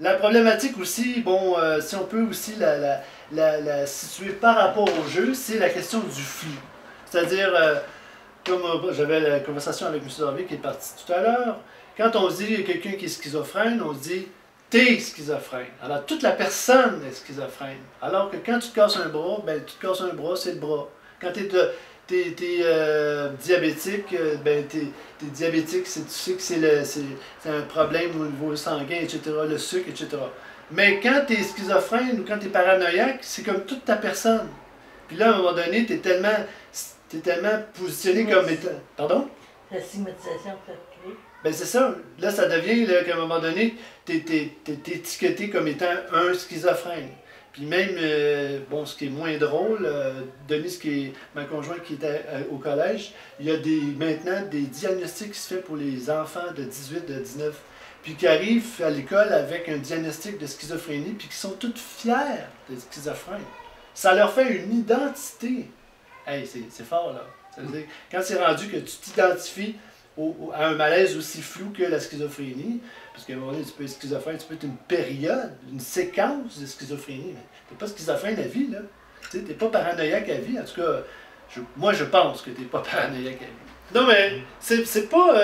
La problématique aussi, bon, si on peut aussi la situer par rapport au jeu, c'est la question du flou. C'est-à-dire, comme j'avais la conversation avec M. Darby qui est parti tout à l'heure, quand on dit quelqu'un qui est schizophrène, on dit t'es schizophrène. Alors toute la personne est schizophrène. Alors que quand tu te casses un bras, ben tu te casses un bras, c'est le bras. Quand tu es diabétique, ben t'es diabétique, tu sais que c'est un problème au niveau sanguin, etc., le sucre, etc. Mais quand tu es schizophrène ou quand tu es paranoïaque, c'est comme toute ta personne. Puis là, à un moment donné, tu es tellement positionné comme étant... Pardon? La stigmatisation fait créer. Ben c'est ça. Là, ça devient qu'à un moment donné, tu es étiqueté comme étant un schizophrène. Puis même, bon, ce qui est moins drôle, Denise, qui est ma conjointe qui était au collège, il y a maintenant des diagnostics qui se font pour les enfants de 18, de 19, puis qui arrivent à l'école avec un diagnostic de schizophrénie, puis qui sont toutes fiers d'être schizophrènes. Ça leur fait une identité. Hey, c'est fort, là. Ça veut dire, quand c'est rendu que tu t'identifies à un malaise aussi flou que la schizophrénie, parce qu'à un moment donné, tu peux être schizophrène, tu peux être une période, une séquence de schizophrénie, mais tu n'es pas schizophrène à vie, là. Tu n'es pas paranoïaque à vie, en tout cas, moi je pense que tu n'es pas paranoïaque à vie. Non, mais c'est pas...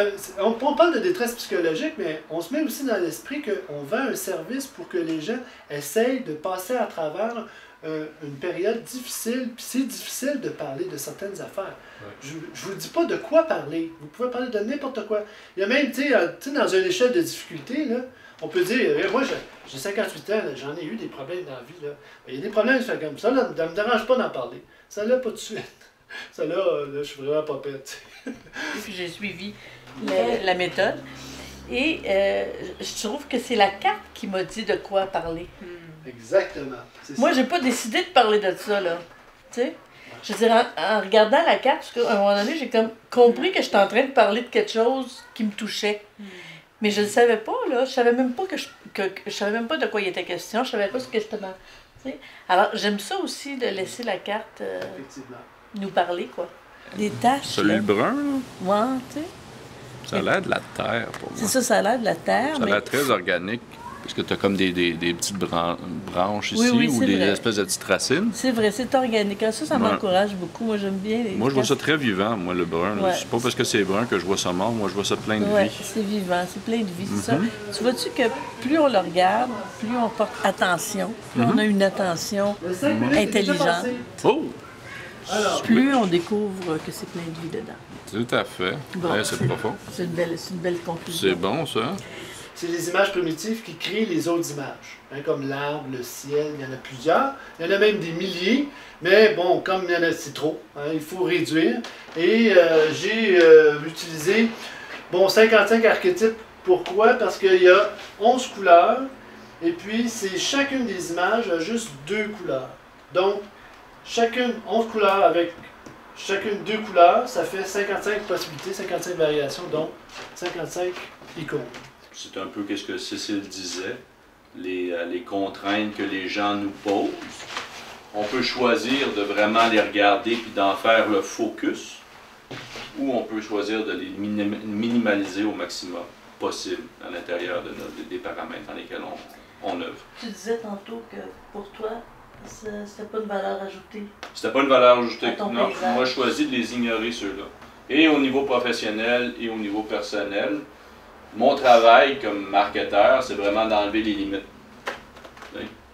on parle de détresse psychologique, mais on se met aussi dans l'esprit qu'on vend un service pour que les gens essayent de passer à travers une période difficile, puis c'est difficile de parler de certaines affaires. Ouais. Je ne vous dis pas de quoi parler. Vous pouvez parler de n'importe quoi. Il y a même, tu sais, dans une échelle de difficulté, là, on peut dire, moi j'ai 58 ans, j'en ai eu des problèmes dans la vie. Là. Il y a des problèmes qui sont comme ça, là, ça ne me dérange pas d'en parler. Ça là, pas de suite. Ça là, je suis vraiment pas pète. Puis j'ai suivi la méthode. Et je trouve que c'est la carte qui m'a dit de quoi parler. Exactement. Moi, j'ai pas décidé de parler de ça, là. Tu sais? Je veux dire, en regardant la carte, parce qu'à un moment donné, j'ai comme compris que j'étais en train de parler de quelque chose qui me touchait. Mais je ne savais pas, là. Je savais même pas je savais même pas de quoi il était question. Je savais pas ce que je demandais. Tu sais? Alors, j'aime ça aussi de laisser la carte nous parler, quoi. Des tâches. Celui brun, là? Ouais, tu sais. Ça a l'air de la terre, pour moi. C'est ça, ça a l'air de la terre. Ça a l'air très organique. Parce que tu as comme des petites branches ici, oui, ou des vrai. espèces de petites racines. C'est vrai, c'est organique. Ça m'encourage beaucoup. Moi, j'aime bien les... Moi, je vois ça très vivant, moi, le brun. Ouais. C'est pas parce que c'est brun que je vois ça mort. Moi, je vois ça plein de vie. C'est vivant, c'est plein de vie, c'est ça. Tu vois-tu que plus on le regarde, plus on porte attention, plus on a une attention intelligente, plus on découvre que c'est plein de vie dedans. Tout à fait. Bon, c'est profond. C'est une belle conclusion. C'est bon, ça. C'est les images primitives qui créent les autres images. Hein, comme l'arbre, le ciel, il y en a plusieurs. Il y en a même des milliers. Mais bon, comme il y en a, c'est trop. Hein, il faut réduire. Et j'ai utilisé 55 archétypes. Pourquoi? Parce qu'il y a 11 couleurs. Et puis, c'est chacune des images a juste 2 couleurs. Donc, chacune 11 couleurs avec chacune 2 couleurs, ça fait 55 possibilités, 55 variations, donc 55 icônes. C'est un peu ce que Cécile disait, les contraintes que les gens nous posent. On peut choisir de vraiment les regarder puis d'en faire le focus, ou on peut choisir de les minimaliser au maximum possible à l'intérieur des paramètres dans lesquels on œuvre. Tu disais tantôt que pour toi, c'était pas une valeur ajoutée. C'était pas une valeur ajoutée. Non, paysage. moi je choisis de les ignorer ceux-là. Et au niveau professionnel et au niveau personnel, mon travail comme marketeur, c'est vraiment d'enlever les limites.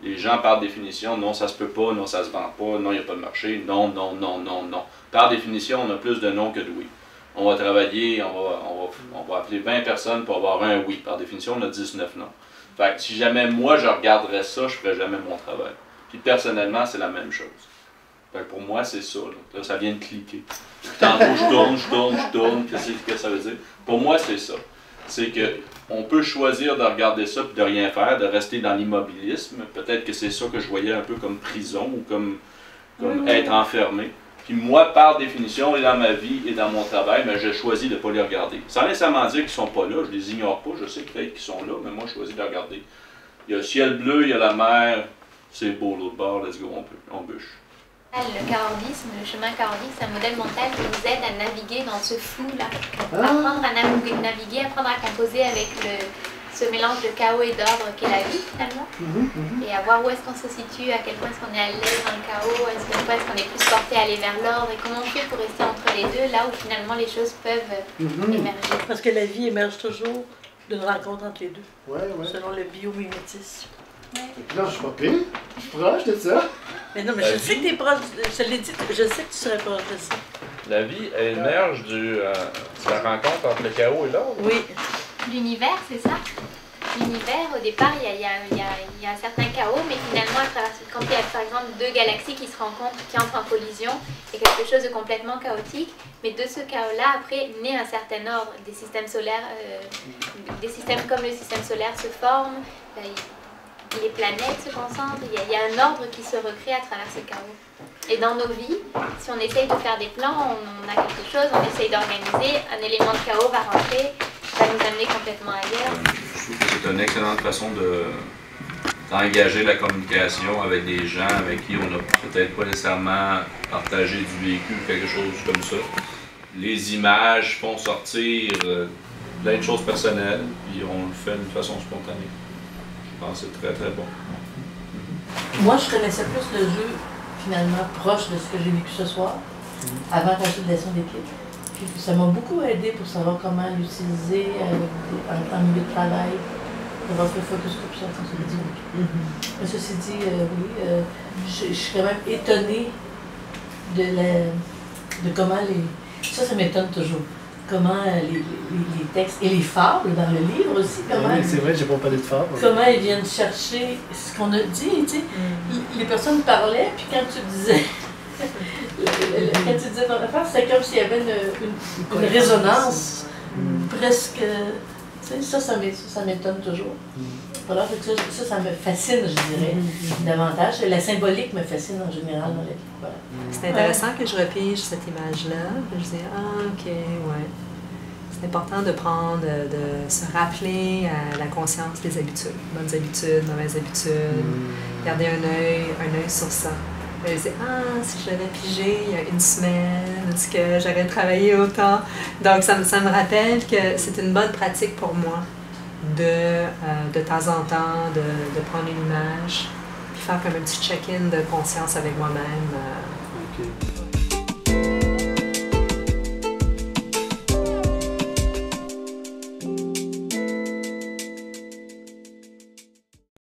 Les gens, par définition, non, ça se peut pas, non, ça se vend pas, non, il n'y a pas de marché, non, non, non, non, non. Par définition, on a plus de non que de oui. On va travailler, on va appeler 20 personnes pour avoir un oui. Par définition, on a 19 non. Fait que si jamais moi, je regarderais ça, je ferais jamais mon travail. Puis personnellement, c'est la même chose. Fait que pour moi, c'est ça. Là, ça vient de cliquer. Tantôt, je tourne. Qu'est-ce que ça veut dire? Pour moi, c'est ça. C'est qu'on peut choisir de regarder ça et de rien faire, de rester dans l'immobilisme. Peut-être que c'est ça que je voyais un peu comme prison ou comme être enfermé. Puis moi, par définition, et dans ma vie et dans mon travail, mais j'ai choisi de ne pas les regarder. Sans nécessairement dire qu'ils ne sont pas là, je les ignore pas, je sais peut-être qu'ils sont là, mais moi, je choisis de les regarder. Il y a le ciel bleu, il y a la mer, c'est beau l'autre bord, let's go, on bûche. Le caordisme, le chemin cordiste, c'est un modèle mental qui nous aide à naviguer dans ce flou-là. Apprendre à naviguer, apprendre à composer avec ce mélange de chaos et d'ordre qu'est la vie finalement, et à voir où est-ce qu'on se situe, à quel point est-ce qu'on est à l'aise dans le chaos, à quel point est-ce qu'on est plus porté à aller vers l'ordre, et comment on fait pour rester entre les deux, là où finalement les choses peuvent émerger. Parce que la vie émerge toujours d'une rencontre entre les deux, Ouais, ouais. selon le biomimétisme. Non, je suis pas pire. Je suis proche de ça. Mais non, mais je sais que t'es proche, je l'ai dit, je sais que tu serais proche de ça. La vie, elle émerge de la rencontre entre le chaos et l'ordre. Oui. L'univers, c'est ça. L'univers, au départ, il y a un certain chaos, mais finalement, quand il y a par exemple deux galaxies qui se rencontrent, qui entrent en collision, il y a quelque chose de complètement chaotique, mais de ce chaos-là, après, naît un certain ordre. Des systèmes solaires, des systèmes comme le système solaire se forment, les planètes se concentrent, il y a un ordre qui se recrée à travers ce chaos. Et dans nos vies, si on essaye de faire des plans, on a quelque chose, on essaye d'organiser, un élément de chaos va rentrer, va nous amener complètement ailleurs. Je trouve que c'est une excellente façon d'engager la communication avec des gens avec qui on n'a peut-être pas nécessairement partagé du vécu ou quelque chose comme ça. Les images font sortir plein de choses personnelles, puis on le fait d'une façon spontanée. Je pense que c'est très très bon. Moi, je connaissais plus le jeu, finalement, proche de ce que j'ai vécu ce soir, avant consultation d'équipe. Puis ça m'a beaucoup aidé pour savoir comment l'utiliser en milieu de travail, pour faire focus group, ça, comme ça dit. Mais ceci dit, oui, je suis quand même étonnée de comment ça m'étonne toujours. Comment les textes et les fables dans le livre aussi, comment Oui, c'est vrai, j'ai pas parlé de fables. Comment ils viennent chercher ce qu'on a dit, tu sais. Les personnes parlaient, puis quand tu disais ton affaire, c'était comme s'il y avait une résonance presque. Tu sais, ça m'étonne toujours. Voilà, ça me fascine, je dirais, davantage. La symbolique me fascine en général dans la vie. Voilà. C'est intéressant que je repige cette image-là. Je dis, ok, ouais. C'est important de se rappeler à la conscience des habitudes. Bonnes habitudes, mauvaises habitudes. Garder un œil sur ça. Je dis, si je l'avais pigé il y a une semaine, est-ce que j'aurais travaillé autant? Donc, ça me rappelle que c'est une bonne pratique pour moi de temps en temps, de prendre une image, puis faire comme un petit check-in de conscience avec moi-même. Okay.